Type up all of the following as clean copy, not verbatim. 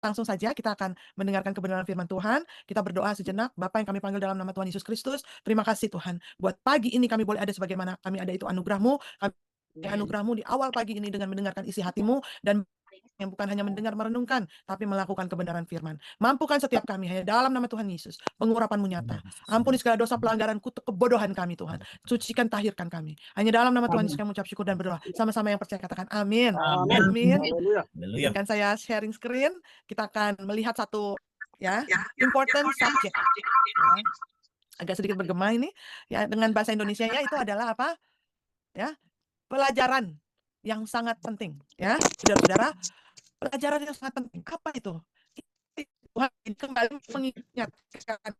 langsung saja kita akan mendengarkan kebenaran firman Tuhan. Kita berdoa sejenak. Bapa yang kami panggil dalam nama Tuhan Yesus Kristus, terima kasih Tuhan. Buat pagi ini kami boleh ada sebagaimana kami ada itu anugerah-Mu. Kami anugerah-Mu di awal pagi ini dengan mendengarkan isi hati-Mu dan yang bukan hanya mendengar merenungkan, tapi melakukan kebenaran firman. Mampukan setiap kami hanya dalam nama Tuhan Yesus. Pengurapan-Mu nyata. Ampuni segala dosa pelanggaran kutuk kebodohan kami Tuhan. Sucikan, tahirkan kami. Hanya dalam nama Tuhan Yesus kami mengucap syukur dan berdoa. Sama-sama yang percaya katakan amin. Amin. Amin. Haleluya. Izinkan saya sharing screen. Kita akan melihat satu ya important subject. Ya. Agak sedikit bergema ini ya dengan bahasa Indonesianya itu adalah apa? Ya, pelajaran yang sangat penting ya. Saudara-saudara, pelajaran yang sangat penting. Apa itu? Tuhan kembali mengingatkan.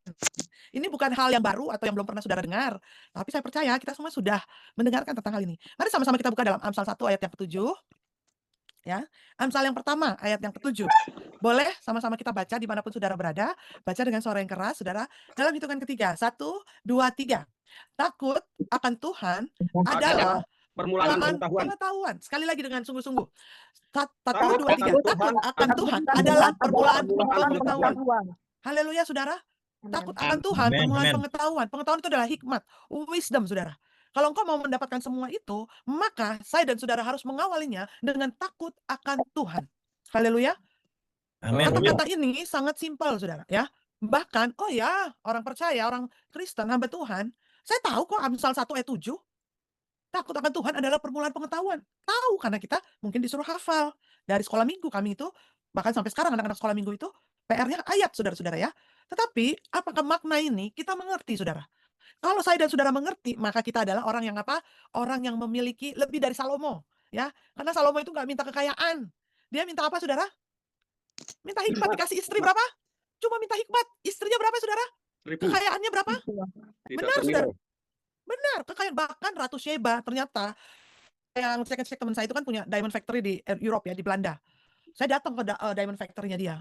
Ini bukan hal yang baru atau yang belum pernah saudara dengar. Tapi saya percaya kita semua sudah mendengarkan tentang hal ini. Mari sama-sama kita buka dalam Amsal 1 ayat yang ke-7. Ya, Amsal yang pertama ayat yang ke-7. Boleh sama-sama kita baca dimanapun saudara berada. Baca dengan suara yang keras, saudara. Dalam hitungan ketiga. 1, 2, 3. Takut akan Tuhan adalah permulaan pengetahuan. Sekali lagi dengan sungguh-sungguh. 1, 2, 3. Takut akan Tuhan adalah permulaan pengetahuan. Haleluya, saudara. Takut akan Tuhan, permulaan pengetahuan. Pengetahuan itu adalah hikmat, wisdom, saudara. Kalau engkau mau mendapatkan semua itu, maka saya dan saudara harus mengawalinya dengan takut akan Tuhan. Haleluya. Kata-kata ini sangat simpel, saudara. Ya. Bahkan, oh ya, orang percaya, orang Kristen, hamba Tuhan, saya tahu kok Amsal 1 ayat 7. Takut akan Tuhan adalah permulaan pengetahuan. Tahu, karena kita mungkin disuruh hafal. Dari sekolah minggu kami itu, bahkan sampai sekarang anak-anak sekolah minggu itu, PR-nya ayat, saudara-saudara ya. Tetapi, apakah makna ini kita mengerti, saudara? Kalau saya dan saudara mengerti, maka kita adalah orang yang apa? Orang yang memiliki lebih dari Salomo. Ya, karena Salomo itu nggak minta kekayaan. Dia minta apa, saudara? Minta hikmat. Dikasih istri berapa? Cuma minta hikmat. Istrinya berapa, saudara? Kekayaannya berapa? Benar, saudara. Benar, kekayaan. Bahkan Ratu Sheba ternyata yang cek-cek teman saya itu kan punya diamond factory di Europe ya, di Belanda. Saya datang ke diamond factory-nya dia.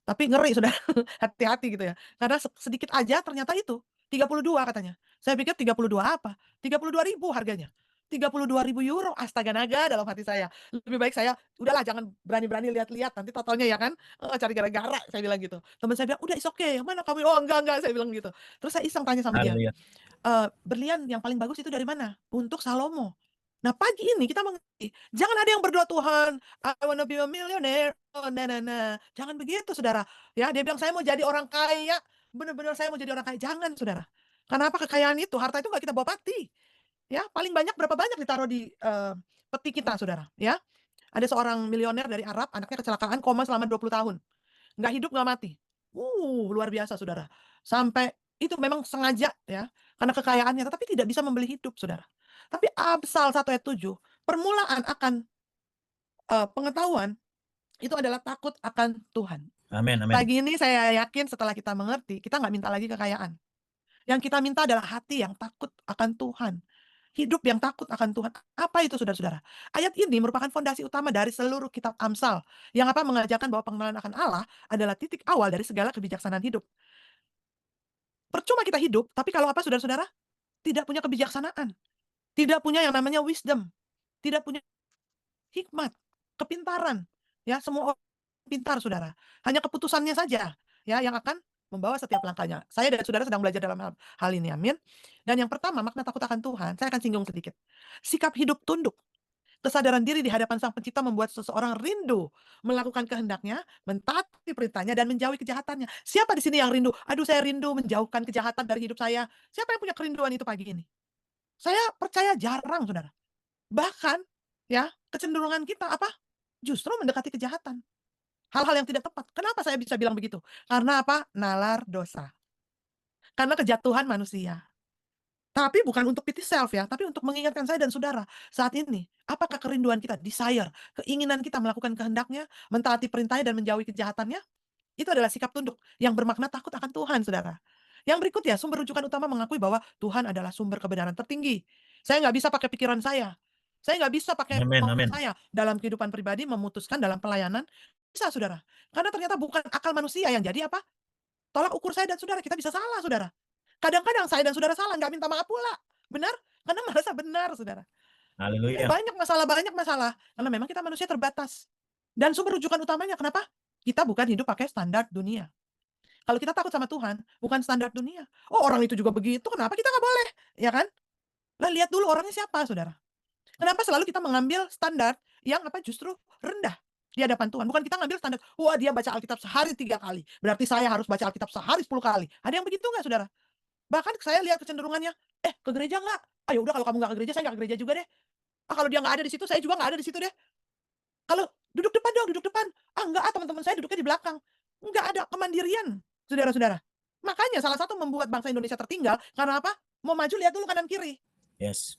Tapi ngeri sudah, hati-hati gitu ya. Karena sedikit aja ternyata itu 32 katanya. Saya pikir 32 apa? 32.000 harganya. 32.000 euro, astaga naga dalam hati saya. Lebih baik saya, udahlah jangan berani-berani lihat-lihat, nanti totalnya ya kan, cari gara-gara, saya bilang gitu. Teman saya bilang, udah is okay, yang mana kamu? Oh enggak, saya bilang gitu. Terus saya iseng tanya sama dia, berlian yang paling bagus itu dari mana? Untuk Salomo. Nah pagi ini kita mengerti, jangan ada yang berdoa Tuhan, I wanna be a millionaire. Oh, nah. Jangan begitu, saudara. Ya, dia bilang saya mau jadi orang kaya. Benar-benar saya mau jadi orang kaya. Jangan, saudara. Karena apa kekayaan itu? Harta itu nggak kita bawa pati. Ya, paling banyak berapa banyak ditaruh di peti kita, saudara. Ya, ada seorang milioner dari Arab, anaknya kecelakaan koma selama 20 tahun. Nggak hidup, nggak mati. Luar biasa, saudara. Sampai itu memang sengaja ya, karena kekayaannya, tetapi tidak bisa membeli hidup, saudara. Tapi Amsal 1 ayat 7, permulaan akan pengetahuan itu adalah takut akan Tuhan. Amin. Pagi ini saya yakin setelah kita mengerti, kita nggak minta lagi kekayaan. Yang kita minta adalah hati yang takut akan Tuhan. Hidup yang takut akan Tuhan. Apa itu, saudara-saudara? Ayat ini merupakan fondasi utama dari seluruh kitab Amsal. Yang apa mengajarkan bahwa pengenalan akan Allah adalah titik awal dari segala kebijaksanaan hidup. Percuma kita hidup, tapi kalau apa, saudara-saudara? Tidak punya kebijaksanaan. Tidak punya yang namanya wisdom. Tidak punya hikmat, kepintaran. Ya, semua orang pintar, saudara. Hanya keputusannya saja ya yang akan membawa setiap langkahnya. Saya dan saudara sedang belajar dalam hal ini, amin. Dan yang pertama, makna takut akan Tuhan, saya akan singgung sedikit. Sikap hidup tunduk. Kesadaran diri di hadapan Sang Pencipta membuat seseorang rindu melakukan kehendaknya, mentaati perintahnya, dan menjauhi kejahatannya. Siapa di sini yang rindu? Aduh, saya rindu menjauhkan kejahatan dari hidup saya. Siapa yang punya kerinduan itu pagi ini? Saya percaya jarang, saudara. Bahkan, ya, kecenderungan kita apa? Justru mendekati kejahatan. Hal-hal yang tidak tepat. Kenapa saya bisa bilang begitu? Karena apa? Nalar dosa. Karena kejatuhan manusia. Tapi bukan untuk pity self ya, tapi untuk mengingatkan saya dan saudara saat ini, apakah kerinduan kita, desire, keinginan kita melakukan kehendaknya, mentaati perintahnya dan menjauhi kejahatannya? Itu adalah sikap tunduk yang bermakna takut akan Tuhan, saudara. Yang berikut ya, sumber rujukan utama mengakui bahwa Tuhan adalah sumber kebenaran tertinggi. Saya nggak bisa pakai pikiran saya. Saya nggak bisa pakai otak saya dalam kehidupan pribadi memutuskan dalam pelayanan. Bisa, saudara. Karena ternyata bukan akal manusia yang jadi apa? Tolak ukur saya dan saudara. Kita bisa salah, saudara. Kadang-kadang saya dan saudara salah, nggak minta maaf pula. Benar? Karena merasa benar, saudara. Haleluya. Banyak masalah. Karena memang kita manusia terbatas. Dan sumber rujukan utamanya, kenapa? kita bukan hidup pakai standar dunia. Kalau kita takut sama Tuhan, bukan standar dunia. Oh, orang itu juga begitu, kenapa kita nggak boleh? Ya kan? Lah lihat dulu orangnya siapa, Saudara. Kenapa selalu kita mengambil standar yang justru rendah di hadapan Tuhan? Bukan kita ngambil standar, wah dia baca Alkitab sehari 3 kali, berarti saya harus baca Alkitab sehari 10 kali. Ada yang begitu nggak, Saudara? Bahkan saya lihat kecenderungannya, ke gereja nggak? Ah, ya udah kalau kamu nggak ke gereja, saya nggak ke gereja juga deh. Ah, kalau dia nggak ada di situ, saya juga nggak ada di situ deh. Kalau duduk depan dong, duduk depan. Ah, enggak teman-teman saya duduknya di belakang. Nggak ada kemandirian, saudara-saudara. Makanya salah satu membuat bangsa Indonesia tertinggal, karena apa? Mau maju lihat dulu kanan kiri. Yes.